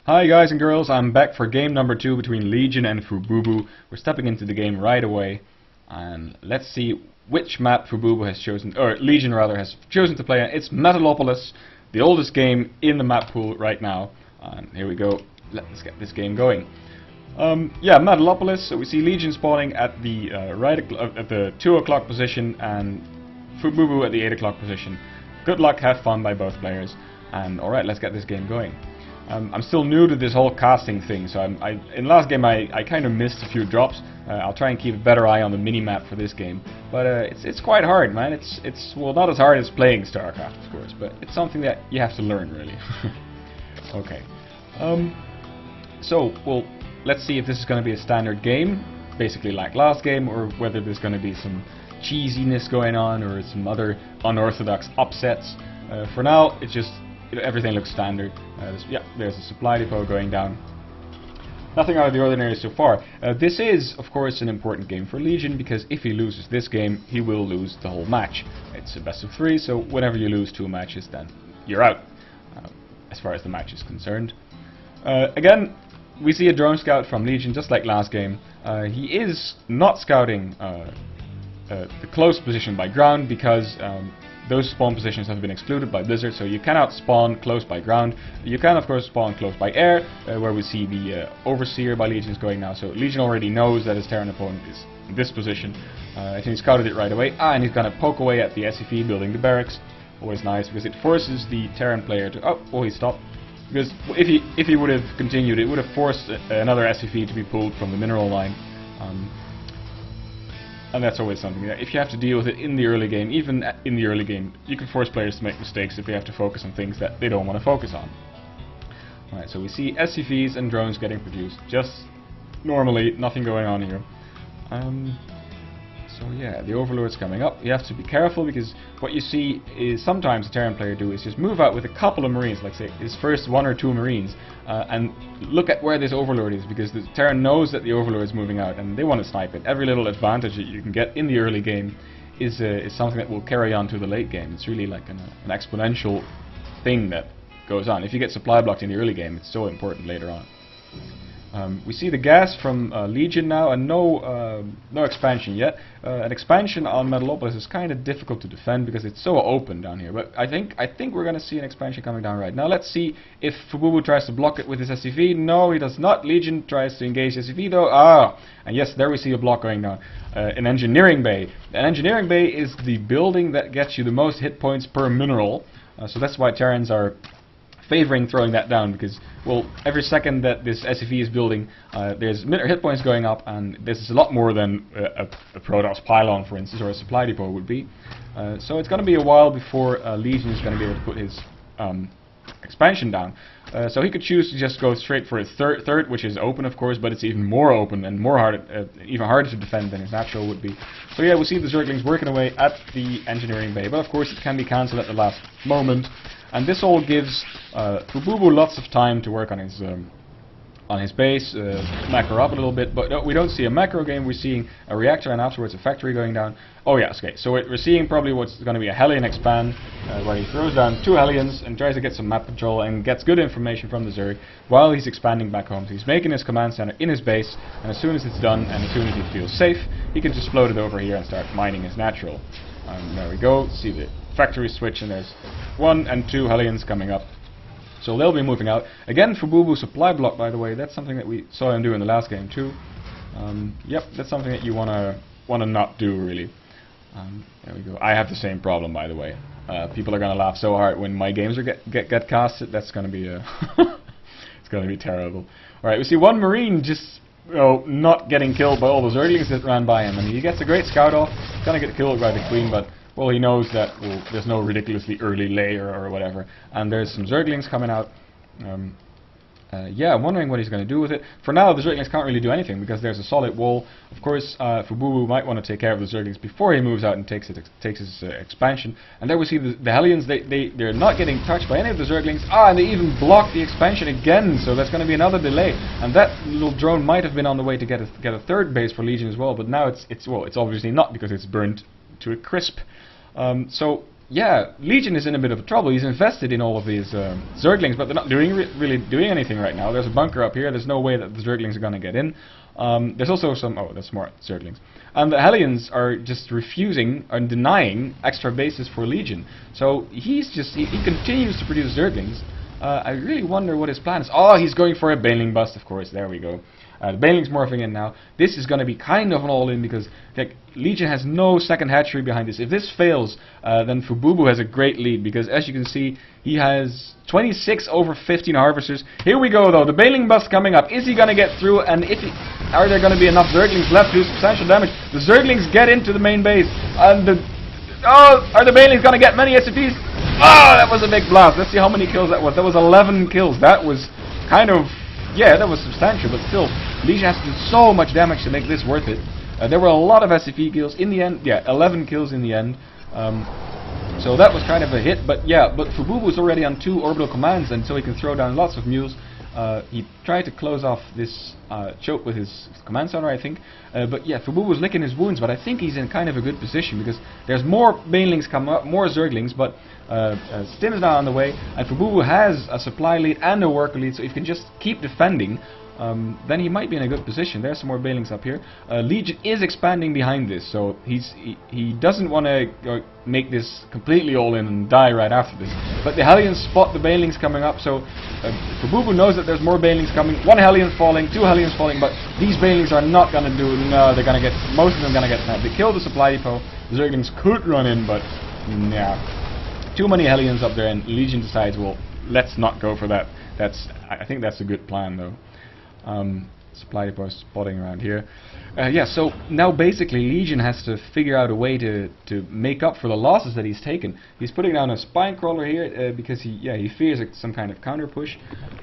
Hi guys and girls, I'm back for game number 2 between Legion and Fububu. We're stepping into the game right away, and let's see which map Fububu has chosen, or Legion rather, has chosen to play. It's Metalopolis, the oldest game in the map pool right now. And here we go, let's get this game going. Yeah, Metalopolis, so we see Legion spawning at the at the 2 o'clock position and Fububu at the 8 o'clock position. Good luck, have fun by both players, and alright, let's get this game going. I'm still new to this whole casting thing, so in last game I kind of missed a few drops. I'll try and keep a better eye on the mini-map for this game, but it's quite hard, man. It's well, not as hard as playing StarCraft, of course, but it's something that you have to learn, really. Okay. So, well, let's see if this is going to be a standard game, basically like last game, or whether there's going to be some cheesiness going on, or some other unorthodox upsets. For now, it's just everything looks standard. There's a supply depot going down. Nothing out of the ordinary so far. This is, of course, an important game for Legion, because if he loses this game, he will lose the whole match. It's a best of 3, so whenever you lose 2 matches, then you're out, as far as the match is concerned. Again, we see a drone scout from Legion, just like last game. He is not scouting the close position by ground, because those spawn positions have been excluded by Blizzard, so you cannot spawn close by ground. You can, of course, spawn close by air, where we see the Overseer by Legion is going now. So Legion already knows that his Terran opponent is in this position. I think he scouted it right away, and he's going to poke away at the SCV building the barracks. Always nice, because it forces the Terran player to... Oh, he stopped. Because if he would have continued, it would have forced another SCV to be pulled from the mineral line. And that's always something that if you have to deal with it in the early game, even in the early game, you can force players to make mistakes if they have to focus on things that they don't want to focus on. Alright, so we see SCVs and drones getting produced, just normally, nothing going on here. So yeah, the Overlord's coming up. You have to be careful, because what you see is sometimes a Terran player do is just move out with a couple of Marines, like say his first 1 or 2 Marines, and look at where this Overlord is, because the Terran knows that the Overlord is moving out and they want to snipe it. Every little advantage that you can get in the early game is something that will carry on to the late game. It's really like an exponential thing that goes on. If you get supply blocked in the early game, it's so important later on. We see the gas from Legion now, and no expansion yet. An expansion on Metalopolis is kind of difficult to defend because it's so open down here. But I think we're going to see an expansion coming down right now. Let's see if Fububu tries to block it with his SCV. No, he does not. Legion tries to engage SCV though. And yes, there we see a block going down. An engineering bay. An engineering bay is the building that gets you the most hit points per mineral. So that's why Terrans are favoring throwing that down, because, well, every second that this SCV is building, there's hit points going up, and this is a lot more than a Protoss pylon, for instance, or a supply depot would be. So it's going to be a while before Legion is going to be able to put his expansion down. So he could choose to just go straight for his third, which is open, of course, but it's even more open and even harder to defend than his natural would be. So yeah, we see the Zerglings working away at the engineering bay, but of course it can be cancelled at the last moment. And this all gives Fububu lots of time to work on his base, macro up a little bit, but no, we don't see a macro game. We're seeing a reactor and afterwards a factory going down. Oh yes, okay, so we're seeing probably what's going to be a Hellion expand, where he throws down 2 Hellions and tries to get some map control and gets good information from the Zerg while he's expanding back home. So he's making his command center in his base, and as soon as it's done and as soon as he feels safe, he can just float it over here and start mining his natural. There we go, see the factory switch, and there's 1 and 2 Hellions coming up. So they'll be moving out. Again, Fububu supply block, by the way, that's something that we saw him do in the last game too. Yep, that's something that you wanna not do, really. There we go. I have the same problem, by the way. People are gonna laugh so hard when my games get casted. That's gonna be it's gonna be terrible. All right, we see 1 Marine just not getting killed by all the Zerglings that ran by him, and he gets a great scout off. He's gonna get killed by the Queen, but well, he knows that there's no ridiculously early layer or whatever, and there's some Zerglings coming out. Yeah, I'm wondering what he's going to do with it. For now, the Zerglings can't really do anything because there's a solid wall. Of course, Fububu might want to take care of the Zerglings before he moves out and takes his expansion. And there we see the Hellions. They're not getting touched by any of the Zerglings. And they even block the expansion again. So that's going to be another delay. And that little drone might have been on the way to get a third base for Legion as well. But now it's obviously not, because it's burnt to a crisp. So yeah, Legion is in a bit of trouble. He's invested in all of these Zerglings, but they're not doing really doing anything right now. There's a bunker up here. There's no way that the Zerglings are going to get in. There's also some... Oh, that's more Zerglings. And the Hellions are just refusing and denying extra bases for Legion. So he continues to produce Zerglings. I really wonder what his plan is. Oh, he's going for a Baneling bust, of course. There we go. The Baneling's morphing in now. This is going to be kind of an all-in because like, Legion has no second hatchery behind this. If this fails, then Fububu has a great lead because, as you can see, he has 26 over 15 harvesters. Here we go, though. The Baneling bust coming up. Is he going to get through? And are there going to be enough Zerglings left to do substantial damage? The Zerglings get into the main base. And are the Banelings going to get many SCPs? Oh, that was a big blast. Let's see how many kills that was. That was 11 kills. That was kind of... Yeah, that was substantial, but still, Legion has to do so much damage to make this worth it. There were a lot of SCP kills in the end. Yeah, 11 kills in the end. So that was kind of a hit. But yeah, but Fububu's already on 2 orbital commands, and so he can throw down lots of mules. He tried to close off this choke with his command center, I think. But yeah, Fububu's licking his wounds, but I think he's in kind of a good position because there's more Banelings coming up, more Zerglings, but Stim is now on the way, and Fububu has a supply lead and a worker lead, so if he can just keep defending, then he might be in a good position. There's some more Banelings up here. Legion is expanding behind this, so he doesn't want to make this completely all in and die right after this. But the Hellions spot the Banelings coming up, so Fububu knows that there's more Banelings coming. 1 Hellion falling, 2 Hellions falling, but these Banelings are not going to do. No, they're going to get. Most of them are going to get snapped. They kill the supply depot. The Zerglings could run in, but yeah, too many Hellions up there, and Legion decides, well, let's not go for that. I think that's a good plan, though. Supply depot spotting around here. Yeah, so now basically Legion has to figure out a way to make up for the losses that he's taken. He's putting down a spine crawler here because he fears some kind of counter push.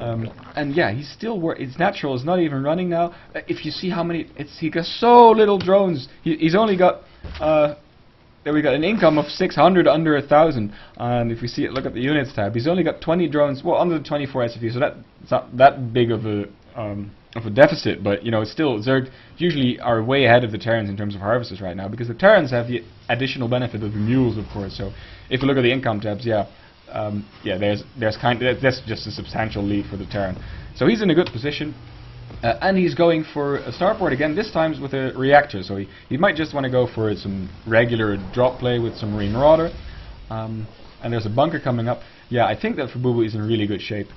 And yeah, he's still it's natural. It's not even running now. If you see how many, he got so little drones. He's only got. There we got an income of 600 under 1,000, and if we see it, look at the units tab. He's only got 20 drones, well, under the 24 SFU, so that's not that big of a deficit. But you know, it's still Zerg usually are way ahead of the Terrans in terms of harvesters right now because the Terrans have the additional benefit of the mules, of course. So if you look at the income tabs, there's that's just a substantial lead for the Terran. So he's in a good position. And he's going for a starport again, this time with a reactor, so he might just want to go for some regular drop play with some Marine Marauder. And there's a bunker coming up. Yeah, I think that Fububu is in really good shape.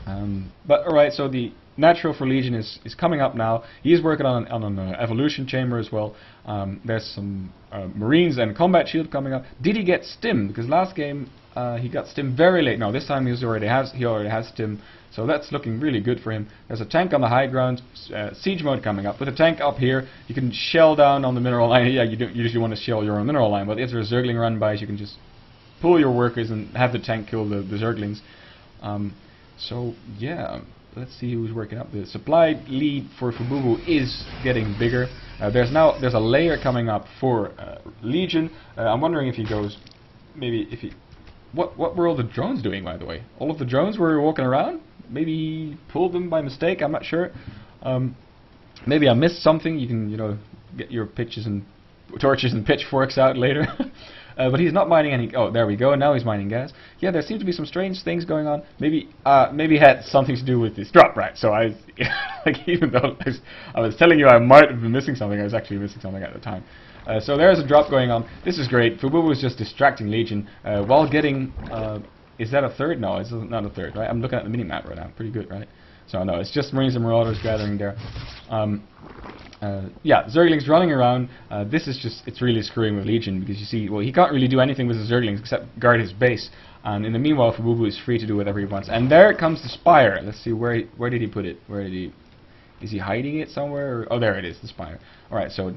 But alright, so the natural for Legion is coming up now. He is working on an evolution chamber as well. There's some Marines and combat shield coming up. Did he get Stim? Because last game he got Stim very late. No, this time he already has Stim. So that's looking really good for him. There's a tank on the high ground, siege mode coming up. With a tank up here, you can shell down on the mineral line. Yeah, you don't usually want to shell your own mineral line, but if there's a Zergling run by, you can just pull your workers and have the tank kill the Zerglings. So yeah, let's see who's working up. The supply lead for Fububu is getting bigger. There's a layer coming up for Legion. I'm wondering if he goes, maybe if he. What were all the drones doing, by the way? All of the drones were walking around? Maybe he pulled them by mistake, I'm not sure. Maybe I missed something. You can, get your torches and pitchforks out later. But he's not mining any... Oh, there we go. Now he's mining gas. Yeah, there seem to be some strange things going on. Maybe it had something to do with this drop, right? So even though I was telling you I might have been missing something, I was actually missing something at the time. So there's a drop going on. This is great. Fububu is just distracting Legion while getting... is that a third? No, it's not a third, right? I'm looking at the mini-map right now. Pretty good, right? So no, it's just Marines and Marauders gathering there. Yeah, Zerglings running around. This is just, it's really screwing with Legion because you see, well, he can't really do anything with the Zerglings except guard his base. And in the meanwhile, Fububu is free to do whatever he wants. And there comes the Spire. Let's see, where did he put it? Is he hiding it somewhere? Oh, there it is, the Spire. Alright, so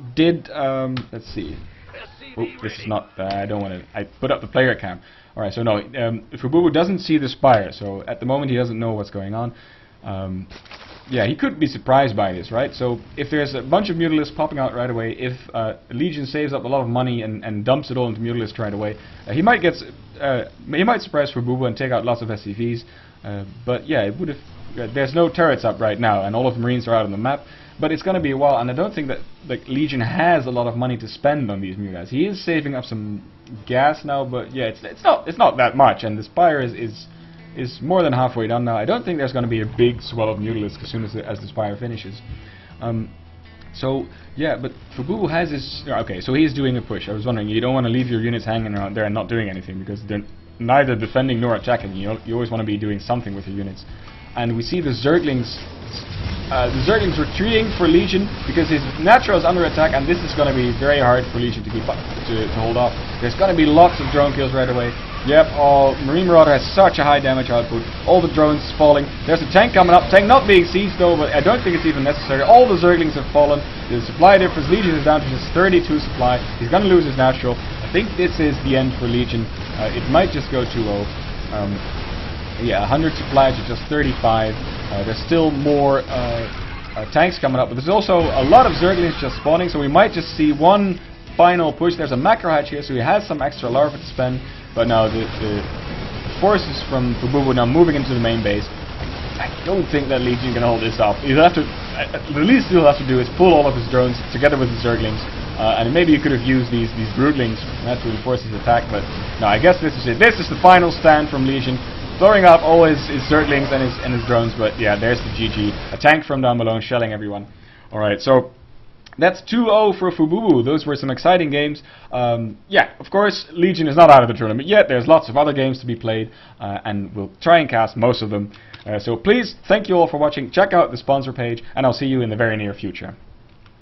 let's see. Oh, this is not, I don't want to, I put up the player cam. Alright, so no, Fububu doesn't see the Spire, so at the moment he doesn't know what's going on. Yeah, he could be surprised by this, right? So if there's a bunch of Mutalisks popping out right away, if Legion saves up a lot of money and dumps it all into Mutalisks right away, he might surprise Fububu and take out lots of SCVs. But yeah, it would have there's no turrets up right now, and all of the Marines are out on the map. But it's going to be a while, and I don't think that like Legion has a lot of money to spend on these new guys. He is saving up some gas now, but yeah, it's not that much, and the Spire is more than halfway done now. I don't think there's going to be a big swell of Mutalisks as soon as the Spire finishes. So yeah, but Fububu has his... Okay, so he's doing a push. I was wondering, you don't want to leave your units hanging around there and not doing anything, because they're neither defending nor attacking. You always want to be doing something with your units. And we see the Zerglings retreating for Legion, because his natural is under attack, and this is going to be very hard for Legion to keep up, to hold off. There's going to be lots of drone kills right away. Yep, Marine Marauder has such a high damage output. All the drones falling. There's a tank coming up. Tank not being seized though, but I don't think it's even necessary. All the Zerglings have fallen. The supply difference, Legion is down to just 32 supply. He's going to lose his natural. I think this is the end for Legion. It might just go 2-0. Yeah, 100 supply to just 35. There's still more tanks coming up, but there's also a lot of Zerglings just spawning, so we might just see one final push. There's a macro hatch here, so he has some extra larvae to spend. But now the forces from Fububu now moving into the main base. I don't think that Legion can hold this up. He'll have to, the least he'll have to do is pull all of his drones together with the Zerglings, and maybe you could have used these Broodlings to enforce his attack. But no, I guess this is it. This is the final stand from Legion, throwing out all his Zerglings and his drones. But yeah, there's the GG. A tank from down below shelling everyone. All right, so. That's 2-0 for Fububu. Those were some exciting games. Yeah, of course, Legion is not out of the tournament yet. There's lots of other games to be played, and we'll try and cast most of them. So please, thank you all for watching. Check out the sponsor page, and I'll see you in the very near future.